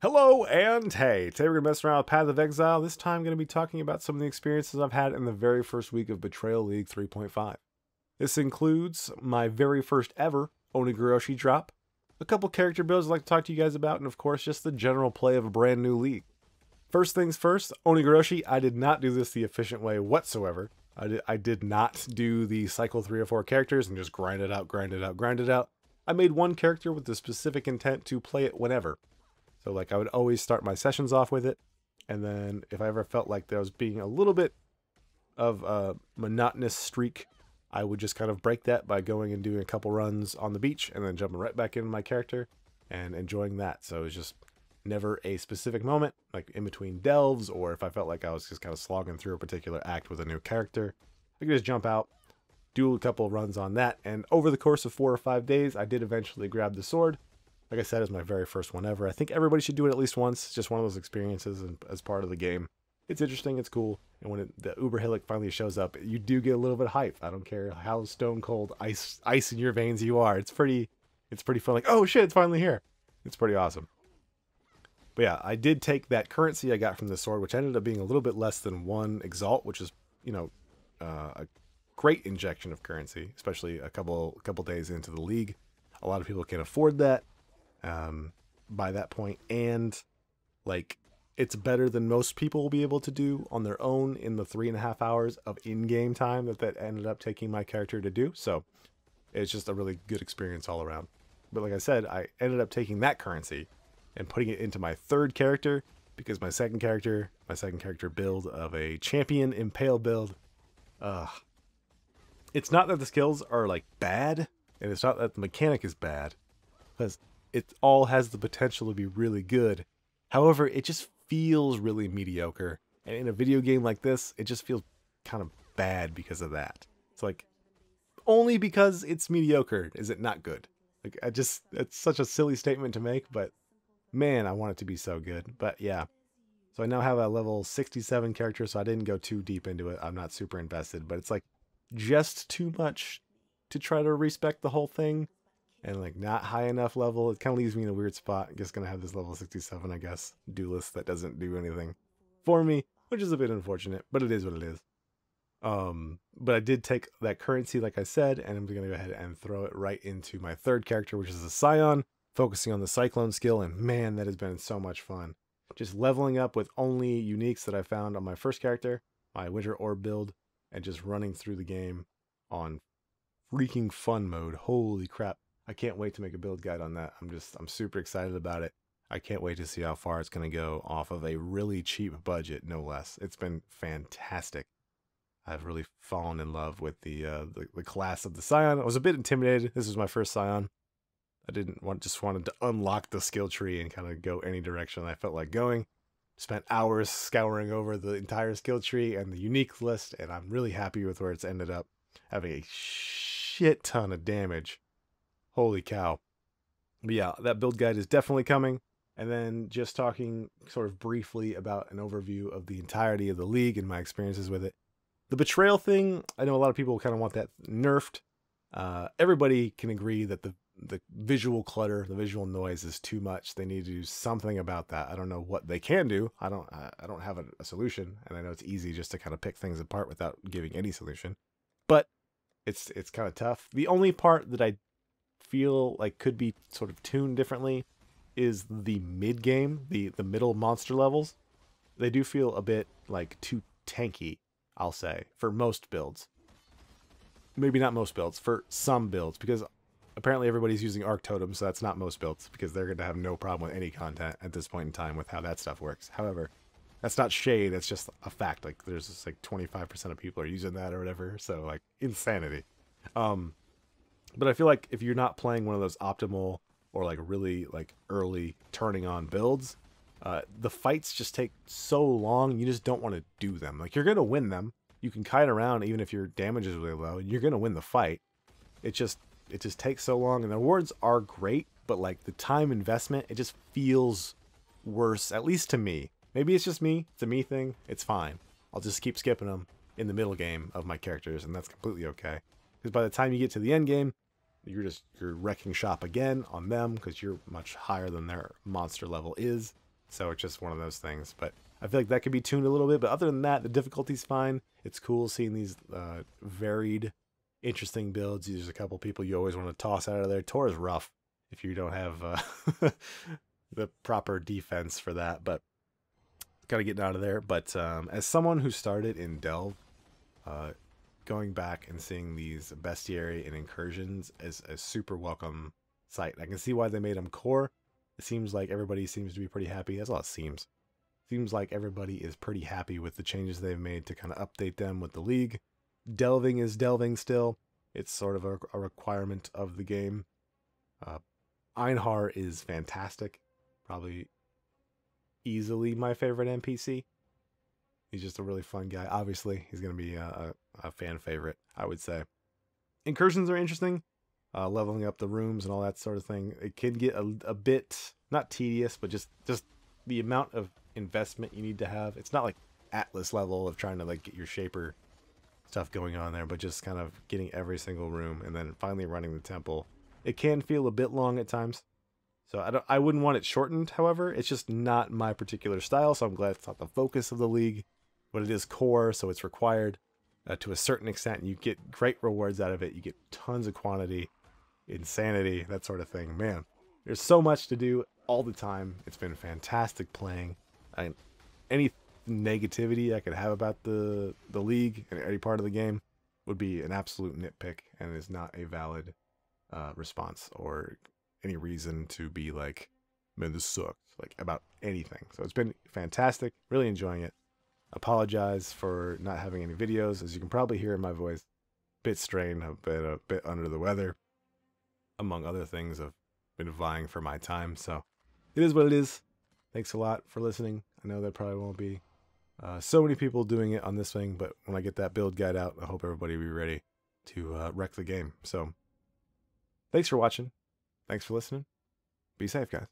Hello and hey, today we're going to mess around with Path of Exile. This time I'm going to be talking about some of the experiences I've had in the very first week of Betrayal League 3.5. This includes my very first ever Oni-Goroshi drop, a couple character builds I'd like to talk to you guys about, and of course just the general play of a brand new league. First things first, Oni-Goroshi, I did not do this the efficient way whatsoever. I did not do the cycle 3 or 4 characters and just grind it out. I made one character with the specific intent to play it whenever. So like I would always start my sessions off with it, and then if I ever felt like there was being a little bit of a monotonous streak, I would just kind of break that by going and doing a couple runs on the beach and then jumping right back into my character and enjoying that. So it was just never a specific moment, like in between delves, or if I felt like I was just kind of slogging through a particular act with a new character, I could just jump out, do a couple runs on that, and over the course of 4 or 5 days, I did eventually grab the sword. Like I said, it's my very first one ever. I think everybody should do it at least once. It's just one of those experiences as part of the game. It's interesting, it's cool, and when the Uber Hillock finally shows up, you do get a little bit of hype. I don't care how stone cold ice in your veins you are. It's pretty fun. Like, oh shit, it's finally here. It's pretty awesome. But yeah, I did take that currency I got from the sword, which ended up being a little bit less than 1 Exalt, which is, a great injection of currency, especially a couple days into the league. A lot of people can afford that. By that point, and like it's better than most people will be able to do on their own in the 3.5 hours of in-game time that ended up taking my character to do. So it's just a really good experience all around. But like I said, I ended up taking that currency and putting it into my third character, because my second character build of a champion impale build, it's not that the skills are like bad, and it's not that the mechanic is bad, because it all has the potential to be really good. However, it just feels really mediocre. And in a video game like this, it just feels kind of bad because of that. It's like, only because it's mediocre is it not good. Like, it's such a silly statement to make, but man, I want it to be so good. But yeah. So I now have a level 67 character, so I didn't go too deep into it. I'm not super invested, but it's like just too much to try to respect the whole thing. And like not high enough level. It kind of leaves me in a weird spot. I'm just going to have this level 67, I guess, duelist that doesn't do anything for me, which is a bit unfortunate, but it is what it is. But I did take that currency, like I said, and I'm going to go ahead and throw it right into my third character, which is a Scion, focusing on the Cyclone skill. And man, that has been so much fun. Just leveling up with only uniques that I found on my first character, my Winter Orb build, and just running through the game on freaking fun mode. Holy crap. I can't wait to make a build guide on that. I'm super excited about it. I can't wait to see how far it's going to go off of a really cheap budget, no less. It's been fantastic. I've really fallen in love with the class of the Scion. I was a bit intimidated. This was my first Scion. I just wanted to unlock the skill tree and kind of go any direction I felt like going. Spent hours scouring over the entire skill tree and the unique list, and I'm really happy with where it's ended up. Having a shit ton of damage. Holy cow. But yeah, that build guide is definitely coming. And then just talking sort of briefly about an overview of the entirety of the league and my experiences with it. The Betrayal thing, I know a lot of people kind of want that nerfed. Everybody can agree that the visual clutter, the visual noise is too much. They need to do something about that. I don't know what they can do. I don't have a solution. And I know it's easy just to kind of pick things apart without giving any solution. But it's kind of tough. The only part that I feel like could be sort of tuned differently is the mid game, the middle monster levels. They do feel a bit like too tanky, I'll say, for most builds. Maybe not most builds, for some builds, because apparently everybody's using Arc Totem, so that's not most builds, because they're going to have no problem with any content at this point in time with how that stuff works. However, that's not shade, that's just a fact. Like, there's just like 25% of people are using that or whatever, so like insanity. But I feel like if you're not playing one of those optimal or like really like early turning on builds, the fights just take so long, you just don't want to do them. Like, you're going to win them. You can kite around even if your damage is really low, and you're going to win the fight. It just takes so long, and the rewards are great, but like the time investment, it just feels worse, at least to me. Maybe it's just me. It's a me thing. It's fine. I'll just keep skipping them in the middle game of my characters, and that's completely okay. Because by the time you get to the end game, you're wrecking shop again on them because you're much higher than their monster level is. So it's just one of those things. But I feel like that could be tuned a little bit. But other than that, the difficulty's fine. It's cool seeing these varied, interesting builds. There's a couple people you always want to toss out of there. Tor is rough if you don't have the proper defense for that. But kind of getting out of there. But as someone who started in Delve, going back and seeing these bestiary and incursions is a super welcome sight. I can see why they made them core. It seems like everybody seems to be pretty happy. That's a lot of seems. Seems like everybody is pretty happy with the changes they've made to kind of update them with the league. Delving is delving still. It's sort of a requirement of the game. Einhar is fantastic. Probably easily my favorite NPC. He's just a really fun guy. Obviously, he's going to be a fan favorite, I would say. Incursions are interesting. Leveling up the rooms and all that sort of thing. It can get a bit, not tedious, but just the amount of investment you need to have. It's not like Atlas level of trying to like get your shaper stuff going on there, but just kind of getting every single room and then finally running the temple. It can feel a bit long at times. So I wouldn't want it shortened, however. It's just not my particular style, so I'm glad it's not the focus of the league. But it is core, so it's required to a certain extent. You get great rewards out of it. You get tons of quantity, insanity, that sort of thing. Man, there's so much to do all the time. It's been fantastic playing. Any negativity I could have about the league and any part of the game would be an absolute nitpick and is not a valid response or any reason to be like, man, this sucks, like about anything. So it's been fantastic. Really enjoying it. Apologize for not having any videos. As you can probably hear in my voice, bit strained, I've been a bit under the weather. Among other things, I've been vying for my time. So it is what it is. Thanks a lot for listening. I know there probably won't be so many people doing it on this thing, but when I get that build guide out, I hope everybody will be ready to wreck the game. So thanks for watching. Thanks for listening. Be safe, guys.